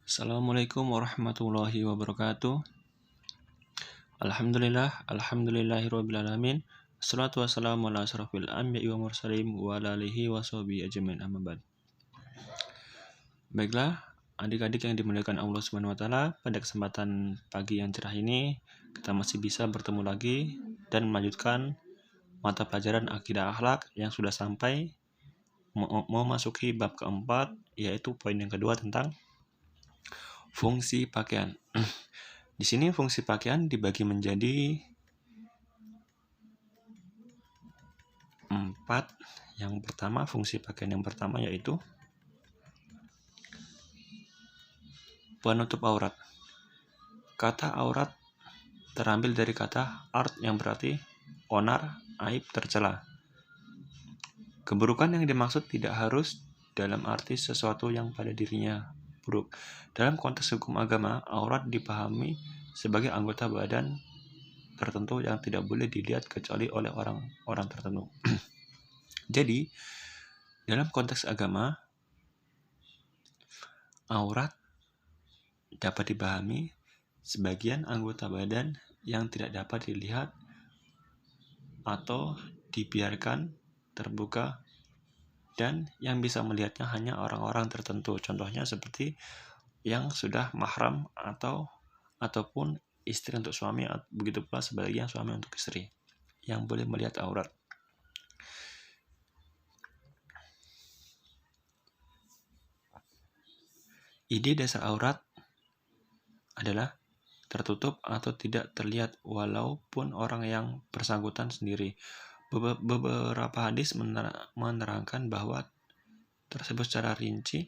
Assalamualaikum warahmatullahi wabarakatuh. Alhamdulillahirrabbilalamin. Assalatu wassalamu ala asrafil anbiya'i wa mursalin wa ala alihi wa sahbihi ajmain, amma ba'd. Baiklah, adik-adik yang dimuliakan Allah Subhanahu wa taala, pada kesempatan pagi yang cerah ini kita masih bisa bertemu lagi dan melanjutkan mata pelajaran akidah akhlak yang sudah sampai memasuki bab keempat, yaitu poin yang kedua tentang fungsi pakaian. Di sini fungsi pakaian dibagi menjadi 4. Yang pertama, fungsi pakaian yang pertama yaitu penutup aurat. Kata aurat terambil dari kata art yang berarti onar, aib, tercela. Keburukan yang dimaksud tidak harus dalam arti sesuatu yang pada dirinya buruk. Dalam konteks hukum agama, aurat dipahami sebagai anggota badan tertentu yang tidak boleh dilihat kecuali oleh orang-orang tertentu. Jadi, dalam konteks agama, aurat dapat dipahami sebagian anggota badan yang tidak dapat dilihat atau dibiarkan terbuka dan yang bisa melihatnya hanya orang-orang tertentu. Contohnya seperti yang sudah mahram ataupun istri untuk suami, begitu pula sebaliknya suami untuk istri yang boleh melihat aurat. Ide dasar aurat adalah tertutup atau tidak terlihat walaupun orang yang bersangkutan sendiri. Beberapa hadis menerangkan bahwa tersebut secara rinci,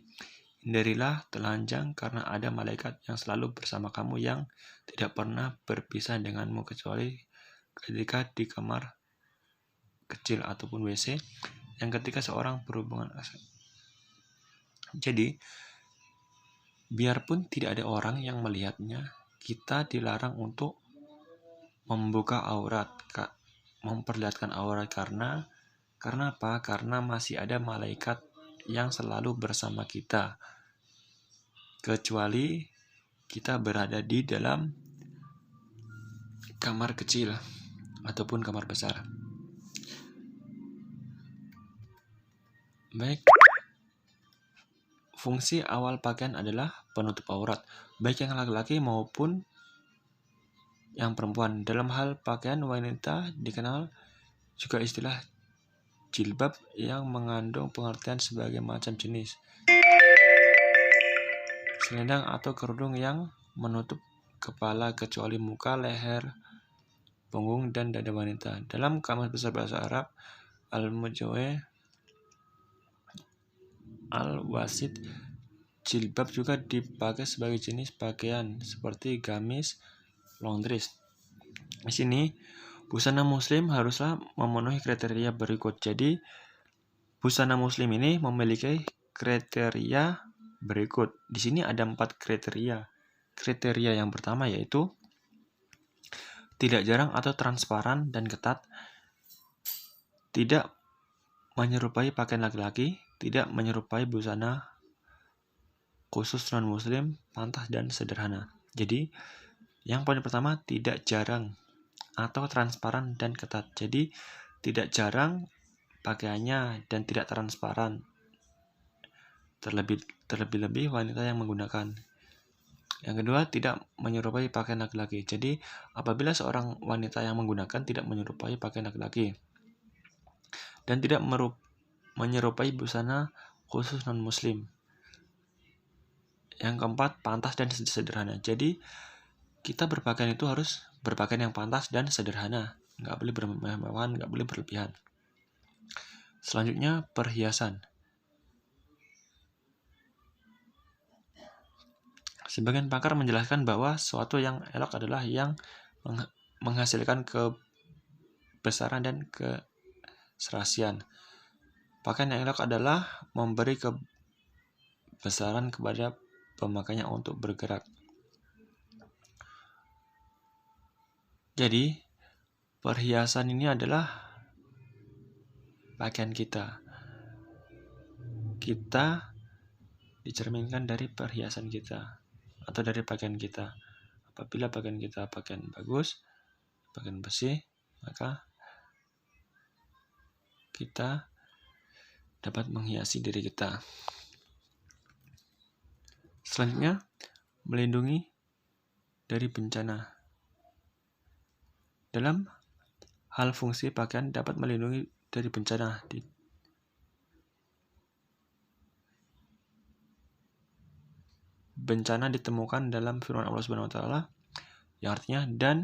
hindarilah telanjang karena ada malaikat yang selalu bersama kamu yang tidak pernah berpisah denganmu kecuali ketika di kamar kecil ataupun WC yang ketika seorang berhubungan asal. Jadi, biarpun tidak ada orang yang melihatnya, kita dilarang untuk membuka aurat, memperlihatkan aurat karena apa? Karena masih ada malaikat yang selalu bersama kita, kecuali kita berada di dalam kamar kecil ataupun kamar besar. Baik, fungsi awal pakaian adalah penutup aurat, baik yang laki-laki maupun yang perempuan. Dalam hal pakaian wanita dikenal juga istilah jilbab yang mengandung pengertian sebagai macam jenis selendang atau kerudung yang menutup kepala kecuali muka, leher, punggung, dan dada wanita. Dalam Kamus Besar Bahasa Arab Al-Mujawweh Al-Wasit, jilbab juga dipakai sebagai jenis pakaian seperti gamis, laundries. Di sini busana muslim haruslah memenuhi kriteria berikut. Jadi busana muslim ini memiliki kriteria berikut. Di sini ada 4 kriteria. Kriteria yang pertama yaitu tidak jarang atau transparan dan ketat, tidak menyerupai pakaian laki-laki, tidak menyerupai busana khusus non-muslim, pantas dan sederhana. Jadi, yang poin pertama tidak jarang atau transparan dan ketat. Jadi, tidak jarang pakaiannya dan tidak transparan. Terlebih-lebih wanita yang menggunakan. Yang kedua, tidak menyerupai pakaian laki-laki. Jadi, apabila seorang wanita yang menggunakan tidak menyerupai pakaian laki-laki dan tidak menyerupai busana khusus non-muslim. Yang keempat, pantas dan sederhana. Jadi, kita berpakaian itu harus berpakaian yang pantas dan sederhana. Nggak boleh bermewah-mewahan, nggak boleh berlebihan. Selanjutnya, perhiasan. Sebagian pakar menjelaskan bahwa suatu yang elok adalah yang menghasilkan kebesaran dan keserasian. Pakaian yang elok adalah memberi kebesaran kepada pemakainya untuk bergerak. Jadi, perhiasan ini adalah pakaian kita. Kita dicerminkan dari perhiasan kita. atau dari pakaian kita. Apabila pakaian kita pakaian bagus, pakaian bersih, maka kita dapat menghiasi diri kita. Selanjutnya, melindungi dari bencana. Dalam hal fungsi, pakaian dapat melindungi dari bencana. Bencana ditemukan dalam firman Allah Subhanahu wa taala yang artinya, dan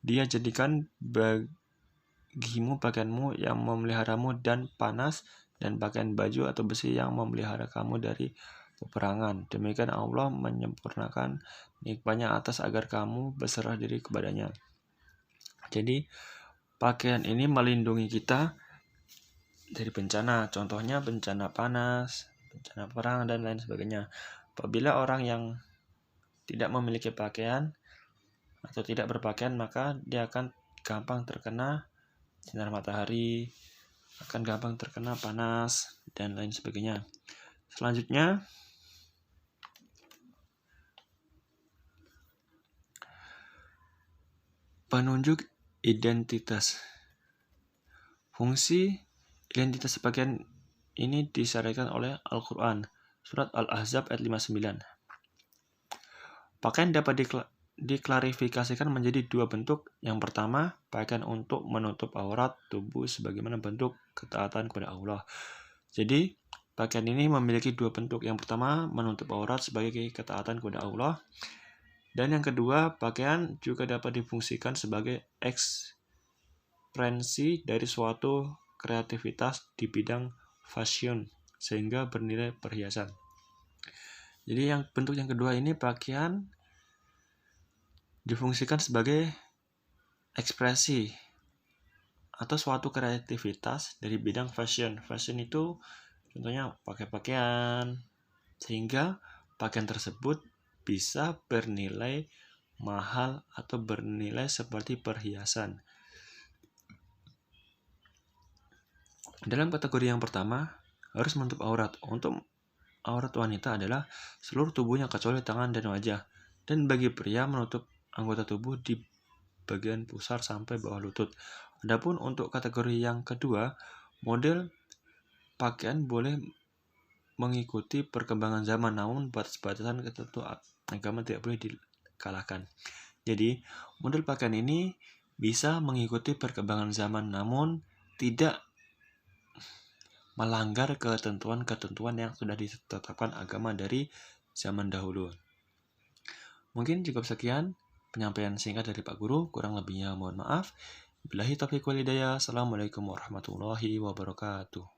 Dia jadikan bagimu pakaianmu yang memeliharamu dan panas, dan pakaian baju atau besi yang memelihara kamu dari peperangan. Demikian Allah menyempurnakan nikmatnya atas agar kamu berserah diri kepadanya. Jadi pakaian ini melindungi kita dari bencana. Contohnya bencana panas, bencana perang, dan lain sebagainya. Apabila orang yang tidak memiliki pakaian atau tidak berpakaian, maka dia akan gampang terkena sinar matahari, akan gampang terkena panas, dan lain sebagainya. Selanjutnya, penunjuk identitas. Fungsi identitas pakaian ini disyariatkan oleh Al-Quran, surat Al-Ahzab ayat 59. Pakaian dapat diklarifikasikan menjadi dua bentuk. Yang pertama, pakaian untuk menutup aurat tubuh sebagaimana bentuk ketaatan kepada Allah. Jadi, pakaian ini memiliki dua bentuk. Yang pertama, menutup aurat sebagai ketaatan kepada Allah. Dan yang kedua, pakaian juga dapat difungsikan sebagai ekspresi dari suatu kreativitas di bidang fashion sehingga bernilai perhiasan. Jadi yang bentuk yang kedua ini, pakaian difungsikan sebagai ekspresi atau suatu kreativitas dari bidang fashion. Fashion itu contohnya pakai pakaian, sehingga pakaian tersebut bisa bernilai mahal atau bernilai seperti perhiasan. Dalam kategori yang pertama, harus menutup aurat. Untuk aurat wanita adalah seluruh tubuhnya kecuali tangan dan wajah. Dan bagi pria, menutup anggota tubuh di bagian pusar sampai bawah lutut. Adapun untuk kategori yang kedua, model pakaian boleh mengikuti perkembangan zaman, namun batas-batasan tertentu agama tidak boleh dikalahkan. Jadi, model pakaian ini bisa mengikuti perkembangan zaman, namun tidak melanggar ketentuan-ketentuan yang sudah ditetapkan agama dari zaman dahulu. Mungkin cukup sekian penyampaian singkat dari Pak Guru, kurang lebihnya mohon maaf. Billahi taufiq wal hidayah. Assalamualaikum warahmatullahi wabarakatuh.